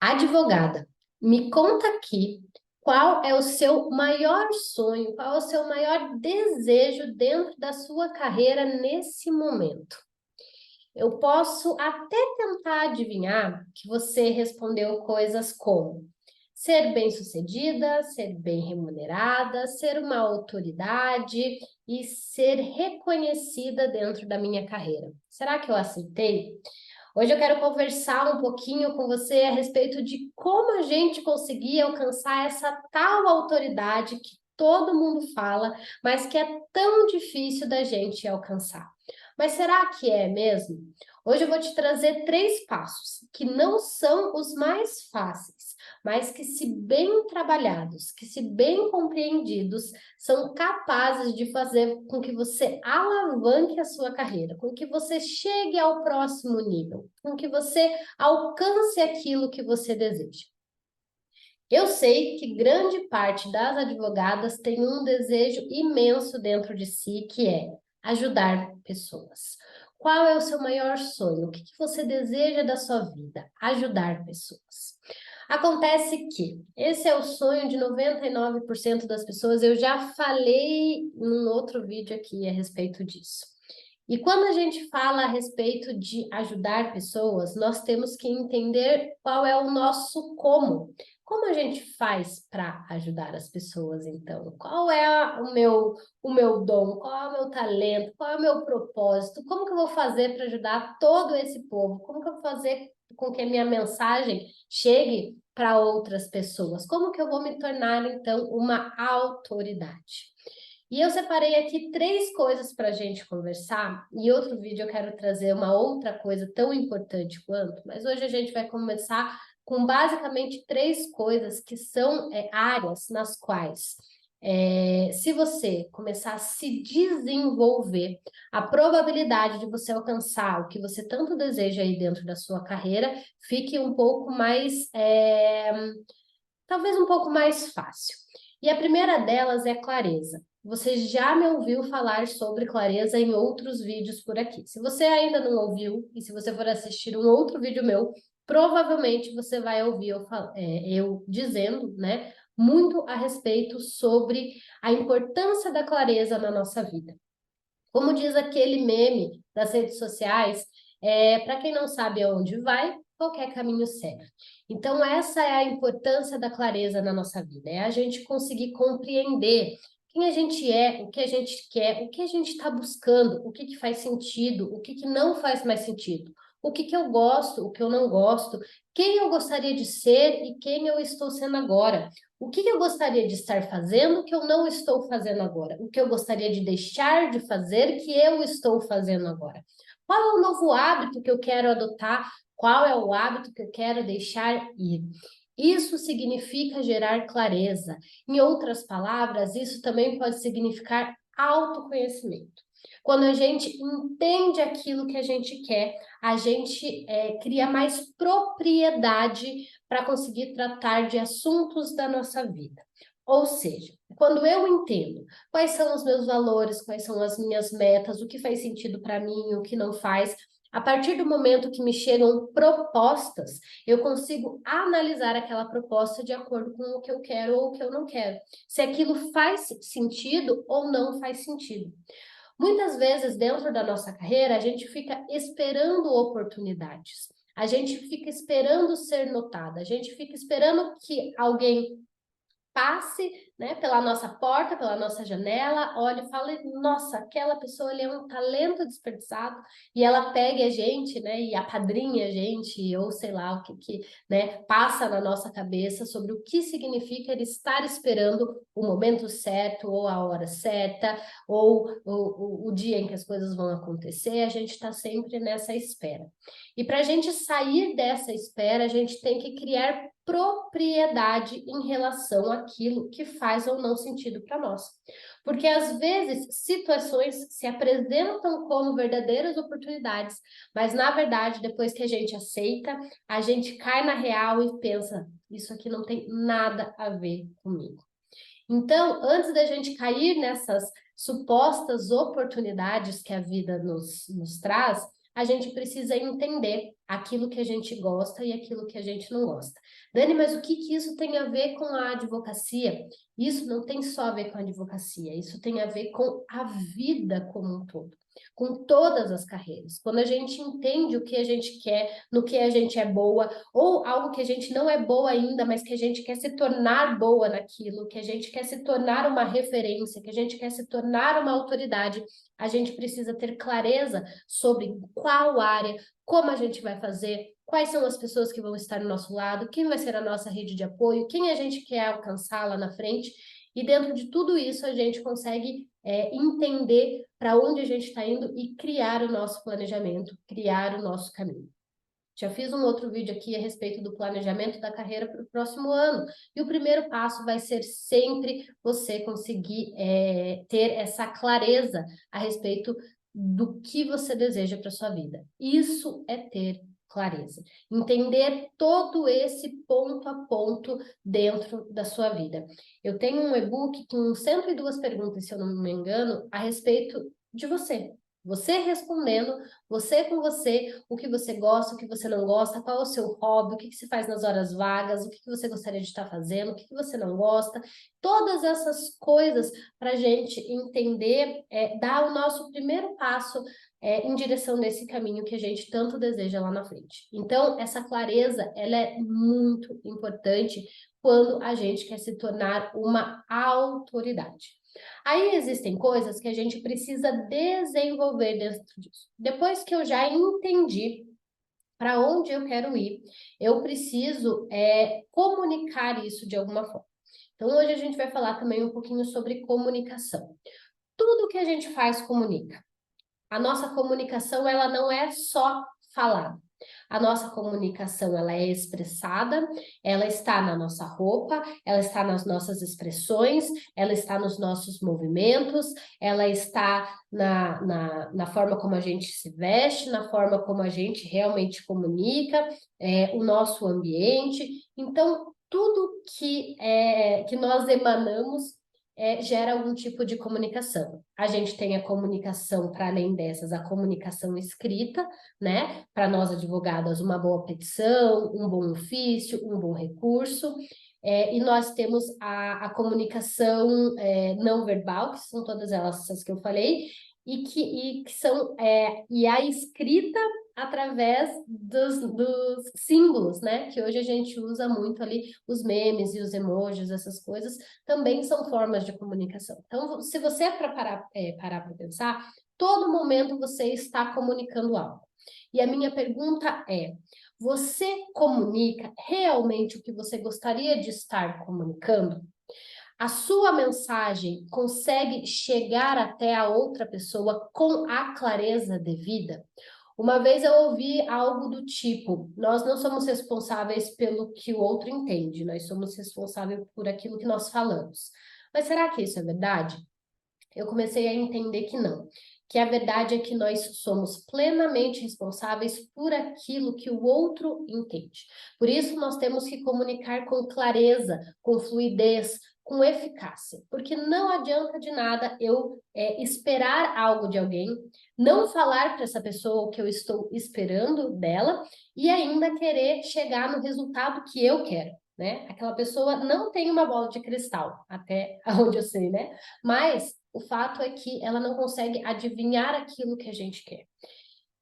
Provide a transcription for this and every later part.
Advogada, me conta aqui qual é o seu maior sonho, qual é o seu maior desejo dentro da sua carreira nesse momento. Eu posso até tentar adivinhar que você respondeu coisas como ser bem-sucedida, ser bem remunerada, ser uma autoridade e ser reconhecida dentro da minha carreira. Será que eu aceitei? Hoje eu quero conversar um pouquinho com você a respeito de como a gente conseguir alcançar essa tal autoridade que todo mundo fala, mas que é tão difícil da gente alcançar. Mas será que é mesmo? Hoje eu vou te trazer 3 passos que não são os mais fáceis, mas que, se bem trabalhados, que, se bem compreendidos, são capazes de fazer com que você alavanque a sua carreira, com que você chegue ao próximo nível, com que você alcance aquilo que você deseja. Eu sei que grande parte das advogadas tem um desejo imenso dentro de si, que é ajudar pessoas. Qual é o seu maior sonho? O que você deseja da sua vida? Ajudar pessoas. Acontece que esse é o sonho de 99% das pessoas. Eu já falei num outro vídeo aqui a respeito disso. E quando a gente fala a respeito de ajudar pessoas, nós temos que entender qual é o nosso como. Como a gente faz para ajudar as pessoas, então? Qual é o meu dom? Qual é o meu talento? Qual é o meu propósito? Como que eu vou fazer para ajudar todo esse povo? Como que eu vou fazer com que a minha mensagem chegue para outras pessoas? Como que eu vou me tornar, então, uma autoridade? E eu separei aqui 3 coisas para a gente conversar. Em outro vídeo eu quero trazer uma outra coisa tão importante quanto, mas hoje a gente vai começar com basicamente 3 coisas que são áreas nas quais, se você começar a se desenvolver, a probabilidade de você alcançar o que você tanto deseja aí dentro da sua carreira fique um pouco mais, talvez um pouco mais fácil. E a primeira delas é clareza. Você já me ouviu falar sobre clareza em outros vídeos por aqui. Se você ainda não ouviu, e se você for assistir um outro vídeo meu, provavelmente você vai ouvir eu dizendo, né, muito a respeito sobre a importância da clareza na nossa vida. Como diz aquele meme das redes sociais, para quem não sabe aonde vai, qualquer caminho serve. Então, essa é a importância da clareza na nossa vida, é a gente conseguir compreender quem a gente é, o que a gente quer, o que a gente está buscando, o que, que faz sentido, o que, que não faz mais sentido, o que, que eu gosto, o que eu não gosto, quem eu gostaria de ser e quem eu estou sendo agora. O que eu gostaria de estar fazendo que eu não estou fazendo agora? O que eu gostaria de deixar de fazer que eu estou fazendo agora? Qual é o novo hábito que eu quero adotar? Qual é o hábito que eu quero deixar ir? Isso significa gerar clareza. Em outras palavras, isso também pode significar autoconhecimento. Quando a gente entende aquilo que a gente quer, a gente cria mais propriedade para conseguir tratar de assuntos da nossa vida. Ou seja, quando eu entendo quais são os meus valores, quais são as minhas metas, o que faz sentido para mim, o que não faz, a partir do momento que me chegam propostas, eu consigo analisar aquela proposta de acordo com o que eu quero ou o que eu não quero. Se aquilo faz sentido ou não faz sentido. Muitas vezes, dentro da nossa carreira, a gente fica esperando oportunidades. A gente fica esperando ser notada. A gente fica esperando que alguém passe, né, pela nossa porta, pela nossa janela, olhe e fale, nossa, aquela pessoa ali é um talento desperdiçado, e ela pegue a gente, né, e apadrinhe a gente, ou sei lá o que né, passa na nossa cabeça sobre o que significa ele estar esperando o momento certo, ou a hora certa, ou o dia em que as coisas vão acontecer. A gente está sempre nessa espera. E para a gente sair dessa espera, a gente tem que criar propriedade em relação àquilo que faz ou não sentido para nós. Porque às vezes situações se apresentam como verdadeiras oportunidades, mas na verdade, depois que a gente aceita, a gente cai na real e pensa, isso aqui não tem nada a ver comigo. Então, antes da gente cair nessas supostas oportunidades que a vida nos traz, a gente precisa entender aquilo que a gente gosta e aquilo que a gente não gosta. Dani, mas o que que isso tem a ver com a advocacia? Isso não tem só a ver com a advocacia, isso tem a ver com a vida como um todo, com todas as carreiras. Quando a gente entende o que a gente quer, no que a gente é boa, ou algo que a gente não é boa ainda, mas que a gente quer se tornar boa naquilo, que a gente quer se tornar uma referência, que a gente quer se tornar uma autoridade, a gente precisa ter clareza sobre qual área, como a gente vai fazer, quais são as pessoas que vão estar do nosso lado, quem vai ser a nossa rede de apoio, quem a gente quer alcançar lá na frente. E dentro de tudo isso, a gente consegue entender para onde a gente está indo e criar o nosso planejamento, criar o nosso caminho. Já fiz um outro vídeo aqui a respeito do planejamento da carreira para o próximo ano. E o primeiro passo vai ser sempre você conseguir ter essa clareza a respeito do que você deseja para sua vida. Isso é ter clareza. Entender todo esse ponto a ponto dentro da sua vida. Eu tenho um e-book com 102 perguntas, se eu não me engano, a respeito de você. Você respondendo, você com você, o que você gosta, o que você não gosta, qual é o seu hobby, o que se faz nas horas vagas, o que você gostaria de estar fazendo, o que você não gosta. Todas essas coisas para a gente entender, dar o nosso primeiro passo em direção desse caminho que a gente tanto deseja lá na frente. Então, essa clareza, ela é muito importante quando a gente quer se tornar uma autoridade. Aí existem coisas que a gente precisa desenvolver dentro disso. Depois que eu já entendi para onde eu quero ir, eu preciso comunicar isso de alguma forma. Então, hoje a gente vai falar também um pouquinho sobre comunicação. Tudo que a gente faz comunica. A nossa comunicação, ela não é só falar. A nossa comunicação, ela é expressada, ela está na nossa roupa, ela está nas nossas expressões, ela está nos nossos movimentos, ela está na forma como a gente se veste, na forma como a gente realmente comunica, o nosso ambiente. Então, tudo que nós emanamos gera algum tipo de comunicação. A gente tem a comunicação, para além dessas, a comunicação escrita, né? Para nós advogadas, uma boa petição, um bom ofício, um bom recurso. E nós temos a comunicação não verbal, que são todas elas essas que eu falei, e que são e a escrita através dos símbolos, né? Que hoje a gente usa muito ali, os memes e os emojis, essas coisas, também são formas de comunicação. Então, se você parar para pensar, todo momento você está comunicando algo. E a minha pergunta é: você comunica realmente o que você gostaria de estar comunicando? A sua mensagem consegue chegar até a outra pessoa com a clareza devida? Uma vez eu ouvi algo do tipo: nós não somos responsáveis pelo que o outro entende, nós somos responsáveis por aquilo que nós falamos. Mas será que isso é verdade? Eu comecei a entender que não. Que a verdade é que nós somos plenamente responsáveis por aquilo que o outro entende. Por isso, nós temos que comunicar com clareza, com fluidez, com eficácia. Porque não adianta de nada eu esperar algo de alguém, não falar para essa pessoa o que eu estou esperando dela e ainda querer chegar no resultado que eu quero. Né? Aquela pessoa não tem uma bola de cristal, até onde eu sei, né? Mas o fato é que ela não consegue adivinhar aquilo que a gente quer.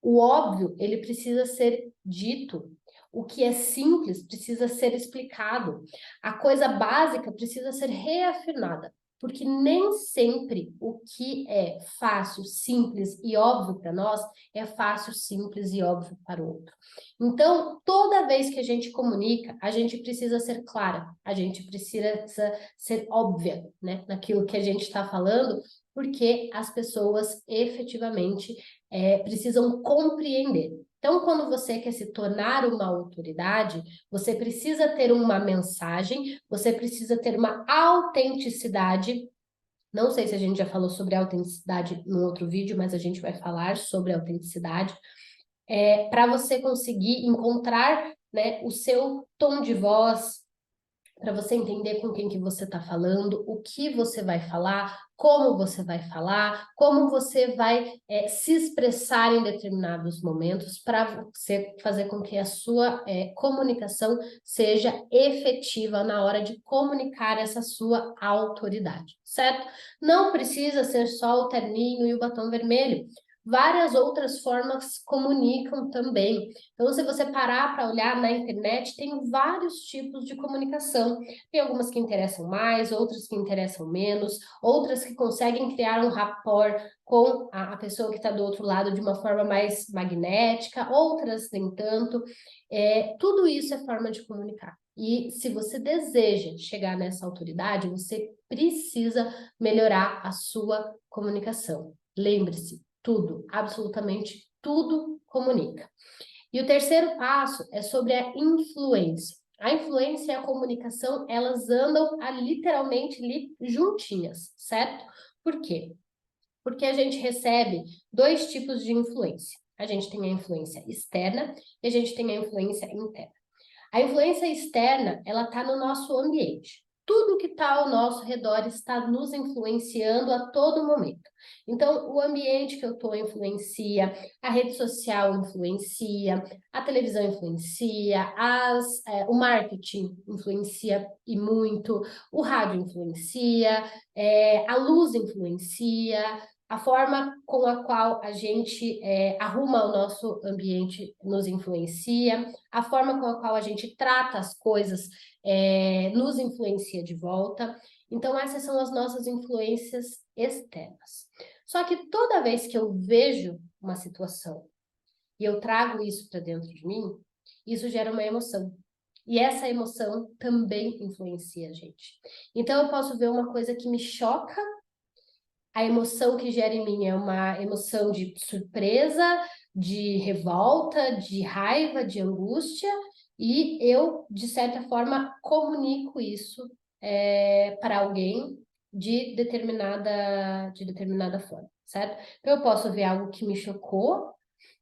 O óbvio, ele precisa ser dito. O que é simples precisa ser explicado. A coisa básica precisa ser reafirmada. Porque nem sempre o que é fácil, simples e óbvio para nós é fácil, simples e óbvio para o outro. Então, toda vez que a gente comunica, a gente precisa ser clara, a gente precisa ser óbvia, né, naquilo que a gente está falando, porque as pessoas efetivamente precisam compreender. Então, quando você quer se tornar uma autoridade, você precisa ter uma mensagem, você precisa ter uma autenticidade. Não sei se a gente já falou sobre autenticidade no outro vídeo, mas a gente vai falar sobre autenticidade. Para você conseguir encontrar, né, o seu tom de voz, para você entender com quem que você está falando, o que você vai falar, como você vai se expressar em determinados momentos para você fazer com que a sua comunicação seja efetiva na hora de comunicar essa sua autoridade, certo? Não precisa ser só o terninho e o batom vermelho. Várias outras formas comunicam também. Então, se você parar para olhar na internet, tem vários tipos de comunicação. Tem algumas que interessam mais, outras que interessam menos, outras que conseguem criar um rapport com a pessoa que está do outro lado de uma forma mais magnética, outras nem tanto. Tudo isso é forma de comunicar. E se você deseja chegar nessa autoridade, você precisa melhorar a sua comunicação. Lembre-se, tudo, absolutamente tudo comunica. E o terceiro passo é sobre a influência. A influência e a comunicação, elas andam literalmente ali juntinhas, certo? Por quê? Porque a gente recebe dois tipos de influência. A gente tem a influência externa e a gente tem a influência interna. A influência externa, ela está no nosso ambiente. Tudo que está ao nosso redor está nos influenciando a todo momento. Então, o ambiente que eu estou influencia, a rede social influencia, a televisão influencia, o marketing influencia e muito, o rádio influencia, a luz influencia, a forma com a qual a gente arruma o nosso ambiente nos influencia, a forma com a qual a gente trata as coisas nos influencia de volta. Então, essas são as nossas influências externas. Só que toda vez que eu vejo uma situação e eu trago isso para dentro de mim, isso gera uma emoção. E essa emoção também influencia a gente. Então, eu posso ver uma coisa que me choca, a emoção que gera em mim é uma emoção de surpresa, de revolta, de raiva, de angústia, e eu, de certa forma, comunico isso para alguém de determinada forma, certo? Então, eu posso ver algo que me chocou,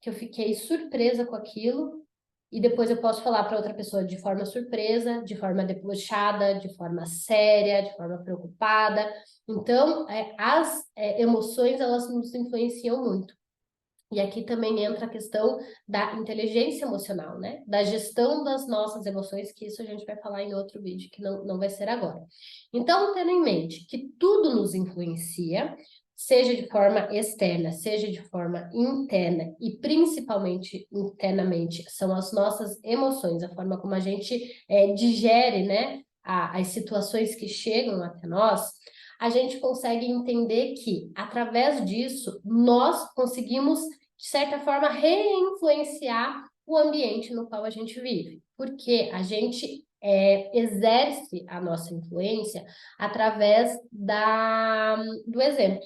que eu fiquei surpresa com aquilo, e depois eu posso falar para outra pessoa de forma surpresa, de forma debochada, de forma séria, de forma preocupada. Então, as emoções, elas nos influenciam muito. E aqui também entra a questão da inteligência emocional, né? Da gestão das nossas emoções, que isso a gente vai falar em outro vídeo, que não vai ser agora. Então, tendo em mente que tudo nos influencia, seja de forma externa, seja de forma interna, e principalmente internamente, são as nossas emoções, a forma como a gente digere, né, as situações que chegam até nós, a gente consegue entender que, através disso, nós conseguimos, de certa forma, reinfluenciar o ambiente no qual a gente vive. Porque a gente exerce a nossa influência através do exemplo.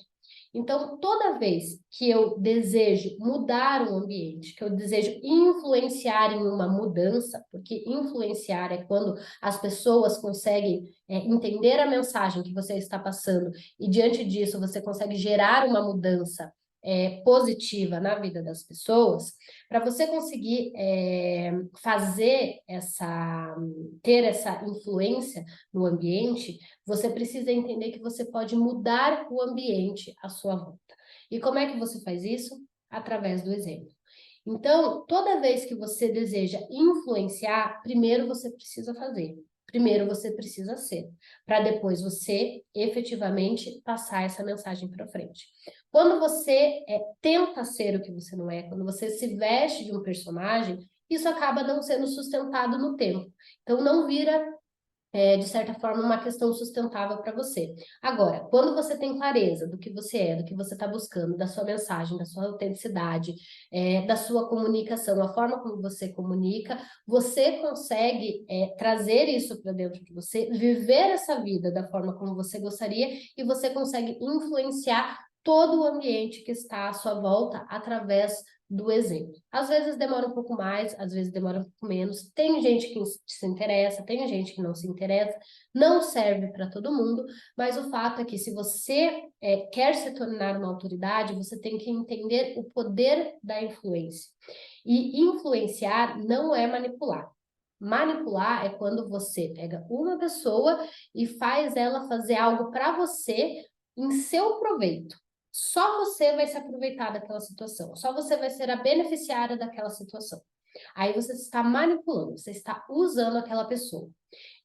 Então, toda vez que eu desejo mudar um ambiente, que eu desejo influenciar em uma mudança, porque influenciar é quando as pessoas conseguem entender a mensagem que você está passando e, diante disso, você consegue gerar uma mudança positiva na vida das pessoas, para você conseguir ter essa influência no ambiente, você precisa entender que você pode mudar o ambiente à sua volta. E como é que você faz isso? Através do exemplo. Então, toda vez que você deseja influenciar, primeiro você precisa fazer. Primeiro você precisa ser, para depois você efetivamente passar essa mensagem para frente. Quando você tenta ser o que você não é, quando você se veste de um personagem, isso acaba não sendo sustentado no tempo. Então, não vira de certa forma, uma questão sustentável para você. Agora, quando você tem clareza do que você é, do que você está buscando, da sua mensagem, da sua autenticidade, da sua comunicação, a forma como você comunica, você consegue trazer isso para dentro de você, viver essa vida da forma como você gostaria e você consegue influenciar todo o ambiente que está à sua volta através do exemplo. Às vezes demora um pouco mais, às vezes demora um pouco menos. Tem gente que se interessa, tem gente que não se interessa. Não serve para todo mundo, mas o fato é que se você quer se tornar uma autoridade, você tem que entender o poder da influência. E influenciar não é manipular. Manipular é quando você pega uma pessoa e faz ela fazer algo para você em seu proveito. Só você vai se aproveitar daquela situação, só você vai ser a beneficiária daquela situação. Aí você está manipulando, você está usando aquela pessoa.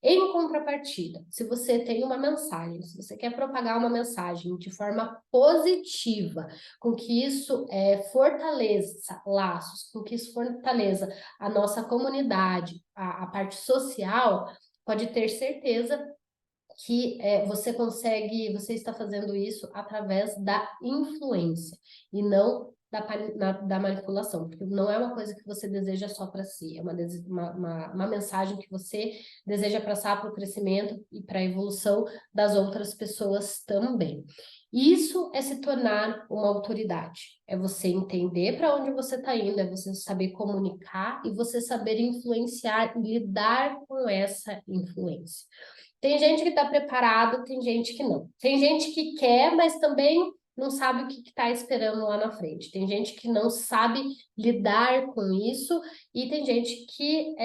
Em contrapartida, se você tem uma mensagem, se você quer propagar uma mensagem de forma positiva, com que isso fortaleça laços, com que isso fortaleça a nossa comunidade, a parte social, pode ter certeza que você está fazendo isso através da influência e não da manipulação, porque não é uma coisa que você deseja só para si, é uma mensagem que você deseja passar para o crescimento e para a evolução das outras pessoas também. Isso é se tornar uma autoridade, é você entender para onde você está indo, é você saber comunicar e você saber influenciar e lidar com essa influência. Tem gente que está preparado, tem gente que não. Tem gente que quer, mas também não sabe o que está esperando lá na frente. Tem gente que não sabe lidar com isso e tem gente que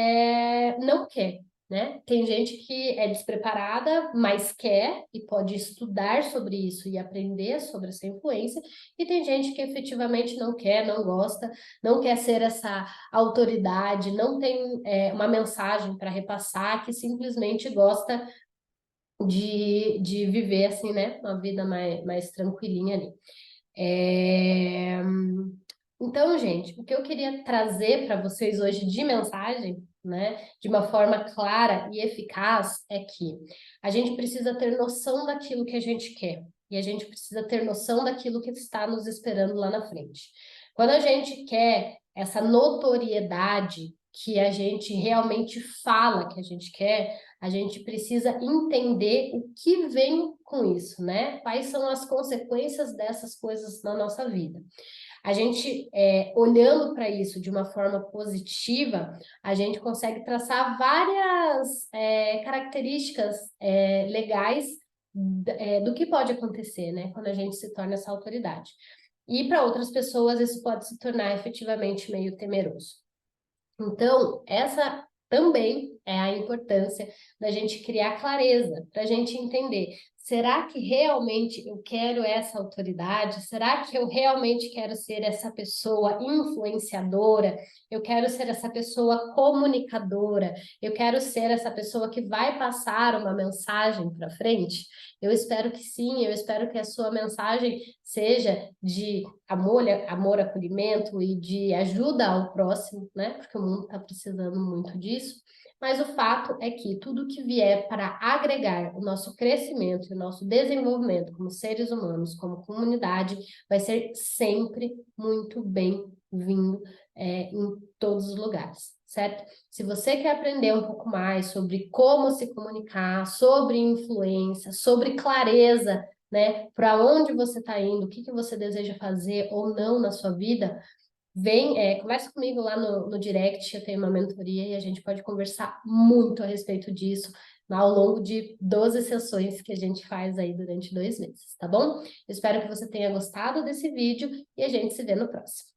não quer, né? Tem gente que é despreparada, mas quer e pode estudar sobre isso e aprender sobre essa influência. E tem gente que efetivamente não quer, não gosta, não quer ser essa autoridade, não tem uma mensagem para repassar, que simplesmente gosta de viver assim, né? Uma vida mais tranquilinha ali. Então, gente, o que eu queria trazer para vocês hoje de mensagem, né, de uma forma clara e eficaz, é que a gente precisa ter noção daquilo que a gente quer e a gente precisa ter noção daquilo que está nos esperando lá na frente. Quando a gente quer essa notoriedade que a gente realmente fala que a gente quer, a gente precisa entender o que vem com isso, né? Quais são as consequências dessas coisas na nossa vida. A gente, olhando para isso de uma forma positiva, a gente consegue traçar várias características legais do que pode acontecer, né? Quando a gente se torna essa autoridade. E para outras pessoas isso pode se tornar efetivamente meio temeroso. Então, essa também é a importância da gente criar clareza, para a gente entender, será que realmente eu quero essa autoridade? Será que eu realmente quero ser essa pessoa influenciadora? Eu quero ser essa pessoa comunicadora? Eu quero ser essa pessoa que vai passar uma mensagem para frente? Eu espero que sim, eu espero que a sua mensagem seja de amor, acolhimento e de ajuda ao próximo, né? Porque o mundo está precisando muito disso. Mas o fato é que tudo que vier para agregar o nosso crescimento e o nosso desenvolvimento como seres humanos, como comunidade, vai ser sempre muito bem-vindo em todos os lugares, certo? Se você quer aprender um pouco mais sobre como se comunicar, sobre influência, sobre clareza, né? Para onde você está indo, o que você deseja fazer ou não na sua vida, conversa comigo lá no direct, eu tenho uma mentoria e a gente pode conversar muito a respeito disso ao longo de 12 sessões que a gente faz aí durante 2 meses, tá bom? Eu espero que você tenha gostado desse vídeo e a gente se vê no próximo.